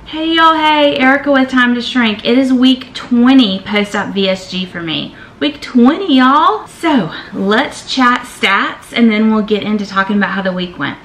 Hey y'all, hey, Erica with Time to Shrink. It is week 20 post-op VSG for me. Week 20, y'all. So let's chat stats and then we'll get into talking about how the week went.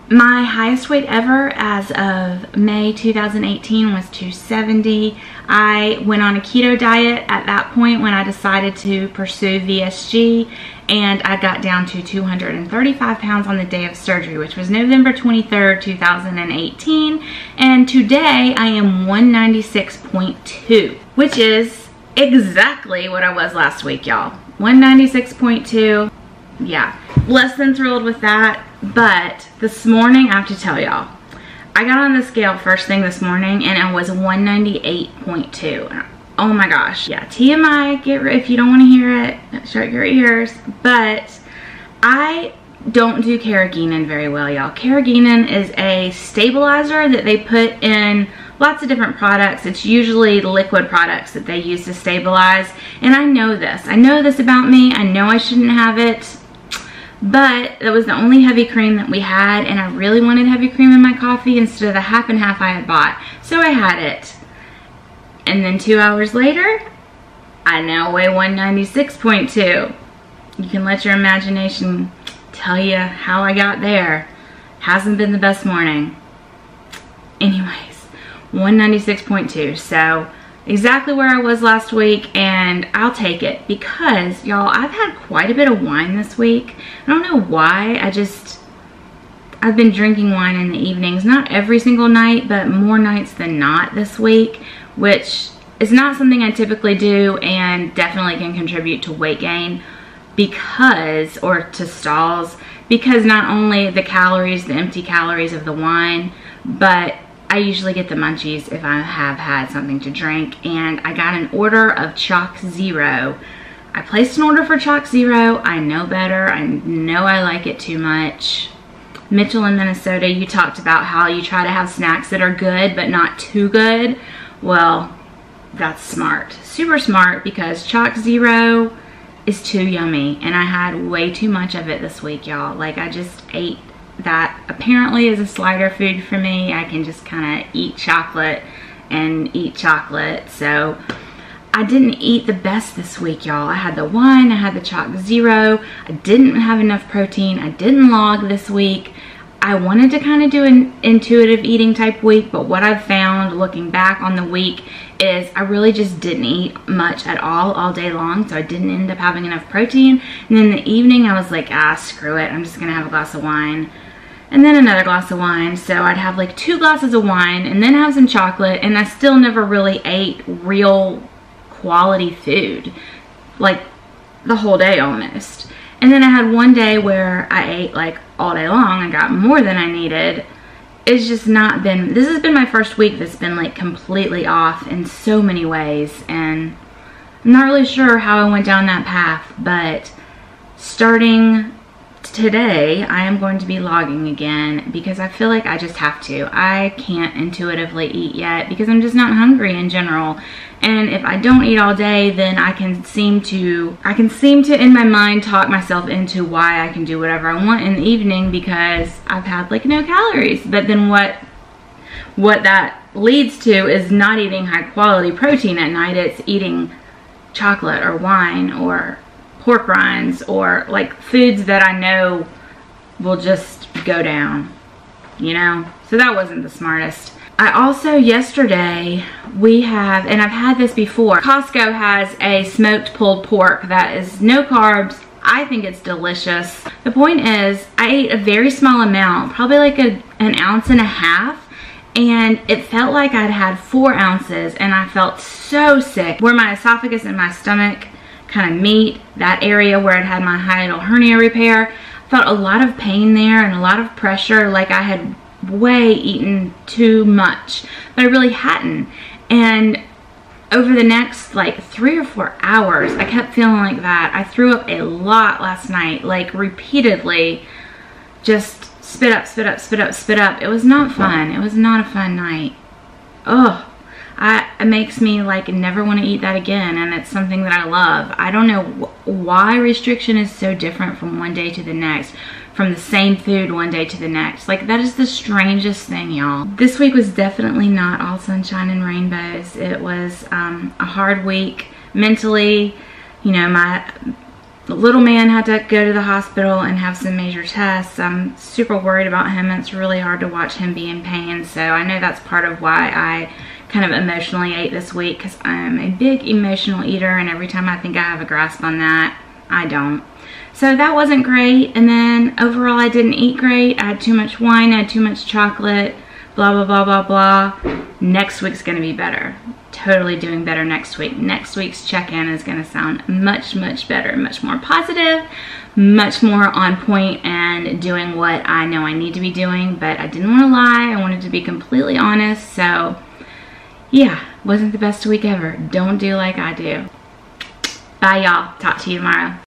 My highest weight ever as of May 2018 was 270. I went on a keto diet at that point when I decided to pursue VSG, and I got down to 235 pounds on the day of surgery, which was November 23rd, 2018. And today I am 196.2, which is exactly what I was last week, y'all. 196.2. Yeah, less than thrilled with that. But this morning, I have to tell y'all, I got on the scale first thing this morning and it was 198.2. Oh my gosh. Yeah, TMI, if you don't want to hear it, shut your ears. But I don't do carrageenan very well, y'all. Carrageenan is a stabilizer that they put in lots of different products. It's usually liquid products that they use to stabilize. And I know this. I know this about me. I know I shouldn't have it. But that was the only heavy cream that we had, and I really wanted heavy cream in my coffee instead of the half and half I had bought. So I had it. And then 2 hours later, I now weigh 196.2. You can let your imagination tell you how I got there. Hasn't been the best morning. Anyways, 196.2. So exactly where I was last week, and I'll take it because, y'all, I've had quite a bit of wine this week. I don't know why. I've been drinking wine in the evenings, not every single night, but more nights than not this week, which is not something I typically do and definitely can contribute to weight gain or to stalls, because not only the calories, the empty calories of the wine, but I usually get the munchies if I have had something to drink. And I got an order of Chalk Zero. I placed an order for Chalk Zero. I know better. I know I like it too much. Mitchell in Minnesota, you talked about how you try to have snacks that are good but not too good. Well, that's smart. Super smart, because Chalk Zero is too yummy. And I had way too much of it this week, y'all. Like, I just ate that. Apparently is a slider food for me. I can just kind of eat chocolate and eat chocolate. So I didn't eat the best this week, y'all. I had the wine, I had the Chalk Zero. I didn't have enough protein. I didn't log this week. I wanted to kind of do an intuitive eating type week, but what I've found looking back on the week is I really just didn't eat much at all day long, so I didn't end up having enough protein. And then in the evening I was like, screw it, I'm just gonna have a glass of wine and then another glass of wine. So I'd have like 2 glasses of wine and then have some chocolate, and I still never really ate real quality food, like the whole day almost. And then I had one day where I ate like all day long. I got more than I needed. It's just not been, this has been my first week that's been like completely off in so many ways, and I'm not really sure how I went down that path. But starting today, I am going to be logging again because I feel like I just have to. I can't intuitively eat yet because I'm just not hungry in general. And if I don't eat all day, then I can seem to in my mind talk myself into why I can do whatever I want in the evening because I've had like no calories. But then what that leads to is not eating high quality protein at night. It's eating chocolate or wine or pork rinds or like foods that I know will just go down, you know? So that wasn't the smartest. I also, yesterday, and I've had this before, Costco has a smoked pulled pork that is no carbs. I think it's delicious. The point is, I ate a very small amount, probably like an ounce and a half, and it felt like I'd had 4 ounces, and I felt so sick. Where my esophagus and my stomach kind of meet, that area where I'd had my hiatal hernia repair, I felt a lot of pain there and a lot of pressure, like I had way eaten too much, but I really hadn't. And over the next like 3 or 4 hours, I kept feeling like that. I threw up a lot last night, like repeatedly, just spit up, spit up, spit up, spit up. It was not fun. It was not a fun night. Ugh. It makes me like never want to eat that again, and it's something that I love. I don't know why restriction is so different from one day to the next. from the same food one day to the next. Like, that is the strangest thing, y'all. This week was definitely not all sunshine and rainbows. It was a hard week mentally. You know, my little man had to go to the hospital and have some major tests. I'm super worried about him. It's really hard to watch him be in pain. So I know that's part of why I kind of emotionally ate this week, because I'm a big emotional eater, and every time I think I have a grasp on that, I don't. So that wasn't great. And then overall, I didn't eat great. I had too much wine, I had too much chocolate, blah, blah, blah, blah, blah. Next week's gonna be better. Totally doing better next week. Next week's check-in is gonna sound much, much better, much more positive, much more on point and doing what I know I need to be doing. But I didn't wanna lie, I wanted to be completely honest. So yeah, wasn't the best week ever. Don't do like I do. Bye, y'all. Talk to you tomorrow.